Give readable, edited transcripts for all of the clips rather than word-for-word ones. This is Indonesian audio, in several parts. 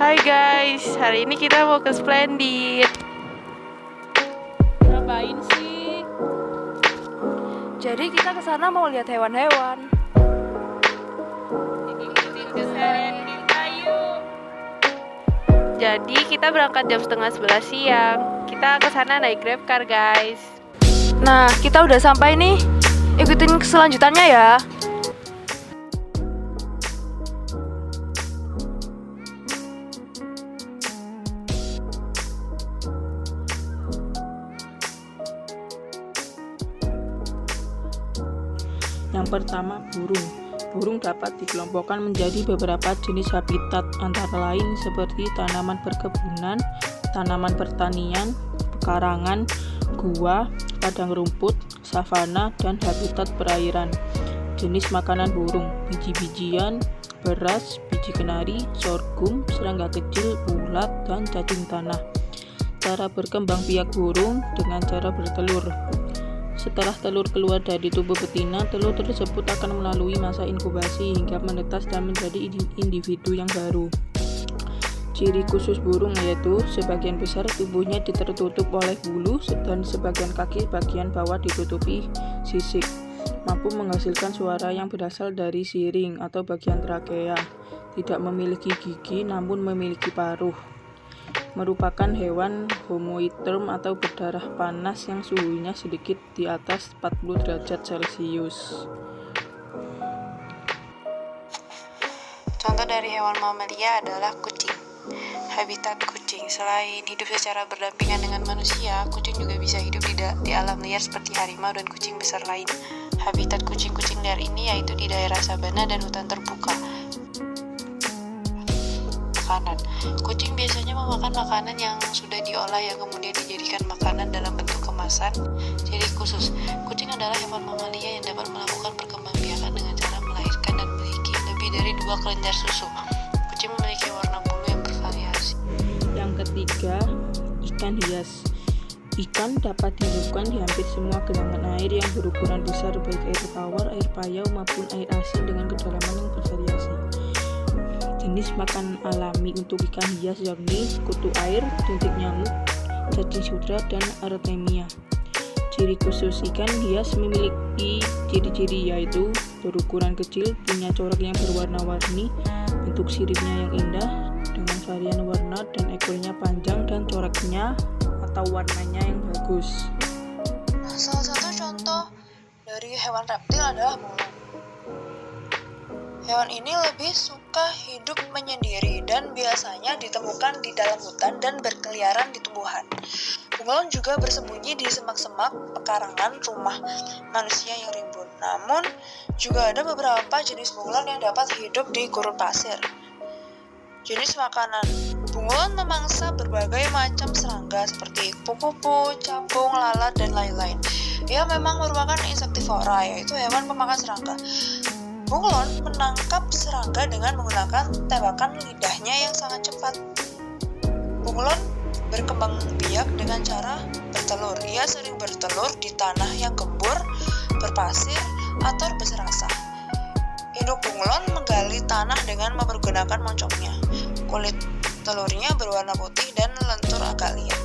Hai guys, hari ini kita mau ke Splendid. Ngapain sih? Jadi kita ke sana mau lihat hewan-hewan. Ikutin keseharian kita yuk. Jadi kita berangkat jam 10:30 siang. Kita ke sana naik GrabCar guys. Nah, kita udah sampai nih. Ikutin keselanjutannya ya. Yang pertama, burung. Burung dapat dikelompokkan menjadi beberapa jenis habitat, antara lain seperti tanaman perkebunan, tanaman pertanian, pekarangan, gua, padang rumput, savana, dan habitat perairan. Jenis makanan burung: biji-bijian, beras, biji kenari, sorghum, serangga kecil, ulat, dan cacing tanah. Cara berkembang biak burung dengan cara bertelur. Setelah telur keluar dari tubuh betina, telur tersebut akan melalui masa inkubasi hingga menetas dan menjadi individu yang baru. Ciri khusus burung yaitu sebagian besar tubuhnya tertutup oleh bulu dan sebagian kaki bagian bawah ditutupi sisik. Mampu menghasilkan suara yang berasal dari siring atau bagian trakea. Tidak memiliki gigi namun memiliki paruh. Merupakan hewan homoiotherm atau berdarah panas yang suhunya sedikit di atas 40 derajat Celcius. Contoh dari hewan mamalia adalah kucing. Habitat kucing, selain hidup secara berdampingan dengan manusia, kucing juga bisa hidup di alam liar seperti harimau dan kucing besar lain. Habitat kucing-kucing liar ini yaitu di daerah sabana dan hutan terbuka. Makanan. Kucing biasanya memakan makanan yang sudah diolah yang kemudian dijadikan makanan dalam bentuk kemasan. Jadi khusus, kucing adalah hewan mamalia yang dapat melakukan perkembangbiakan dengan cara melahirkan dan memiliki lebih dari 2 kelenjar susu. Kucing memiliki warna bulu yang bervariasi. Yang ketiga, ikan hias. Ikan dapat dihidupkan di hampir semua genangan air yang berukuran besar, baik air tawar, air payau, maupun air asin dengan kedalaman yang bervariasi. Jenis makan alami untuk ikan hias yakni kutu air, jentik nyamuk, cacing sutra, dan artemia. Ciri khusus ikan hias memiliki ciri-ciri yaitu berukuran kecil, punya corak yang berwarna-warni, bentuk siripnya yang indah dengan varian warna, dan ekornya panjang dan coraknya atau warnanya yang bagus. Nah, salah satu contoh dari hewan reptil adalah bunglon. Hewan ini lebih suka hidup menyendiri dan biasanya ditemukan di dalam hutan dan berkeliaran di tumbuhan. Bunglon juga bersembunyi di semak-semak pekarangan rumah manusia yang rimbun. Namun, juga ada beberapa jenis bunglon yang dapat hidup di gurun pasir. Jenis makanan. Bunglon memangsa berbagai macam serangga seperti kupu-kupu, capung, lalat, dan lain-lain. Ia memang merupakan insektivora, yaitu hewan pemakan serangga. Bunglon menangkap serangga dengan menggunakan tembakan lidahnya yang sangat cepat. Bunglon berkembang biak dengan cara bertelur. Ia sering bertelur di tanah yang gembur, berpasir, atau berserasah. Induk bunglon menggali tanah dengan mempergunakan moncongnya. Kulit telurnya berwarna putih dan lentur agak liat.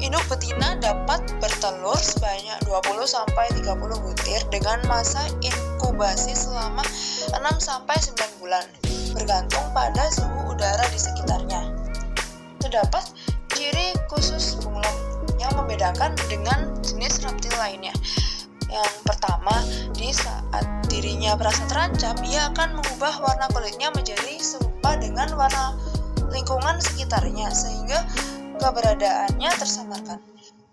Induk betina dapat bertelur sebanyak 20-30 butir dengan masa inkubasi selama 6-9 bulan, bergantung pada suhu udara di sekitarnya. Terdapat ciri khusus bunglon yang membedakan dengan jenis reptil lainnya. Yang pertama, di saat dirinya merasa terancam, ia akan mengubah warna kulitnya menjadi serupa dengan warna lingkungan sekitarnya, sehingga keberadaannya tersamarkan.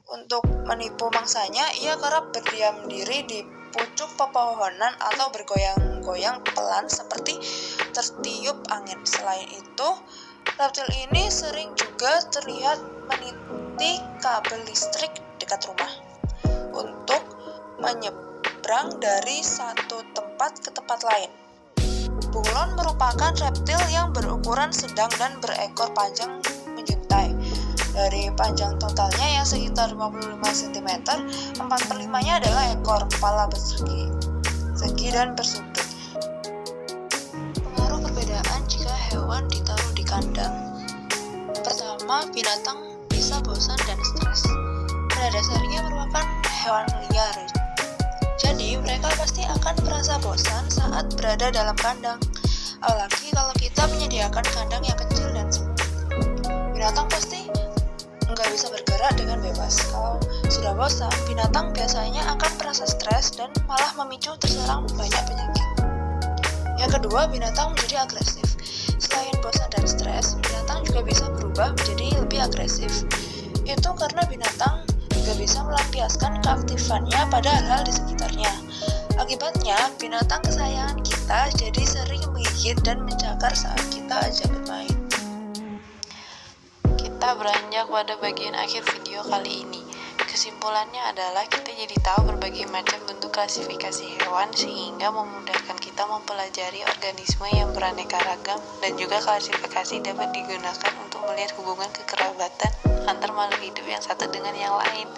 Untuk menipu mangsanya, ia kerap berdiam diri di pucuk pepohonan atau bergoyang-goyang pelan seperti tertiup angin. Selain itu, reptil ini sering juga terlihat meniti kabel listrik dekat rumah untuk menyeberang dari satu tempat ke tempat lain. Bunglon merupakan reptil yang berukuran sedang dan berekor panjang menjuntai. Dari panjang totalnya yang sekitar 55 cm, 4/5-nya adalah ekor, kepala persegi dan bersudut. Pengaruh perbedaan jika hewan ditaruh di kandang. pertama, binatang bisa bosan dan stres. Pada dasarnya merupakan hewan liar. Jadi, mereka pasti akan merasa bosan saat berada dalam kandang. Apalagi kalau kita menyediakan kandang yang kecil dan sempit. Binatang pasti nggak bisa bergerak dengan bebas. Kalau sudah bosan, binatang biasanya akan merasa stres dan malah memicu terserang banyak penyakit. Yang kedua, binatang menjadi agresif. Selain bosan dan stres, binatang juga bisa berubah menjadi lebih agresif. Itu karena binatang nggak bisa melampiaskan keaktifannya pada hal-hal di sekitarnya. Akibatnya, binatang kesayangan kita jadi sering menggigit dan mencakar saat kita ajak bermain. Kita beranjak pada bagian akhir video kali ini. Kesimpulannya adalah kita jadi tahu berbagai macam bentuk klasifikasi hewan sehingga memudahkan kita mempelajari organisme yang beraneka ragam, dan juga klasifikasi dapat digunakan untuk melihat hubungan kekerabatan antar makhluk hidup yang satu dengan yang lain.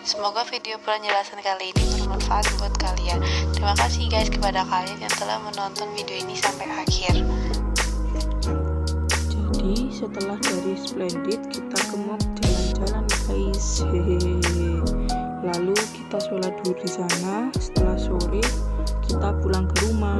Semoga video penjelasan kali ini bermanfaat buat kalian. Terima kasih guys kepada kalian yang telah menonton video ini sampai akhir. Jadi setelah dari Splendid kita ke mall jalan-jalan guys. Hehehe. Lalu kita sholat dulu di sana. Setelah sore kita pulang ke rumah.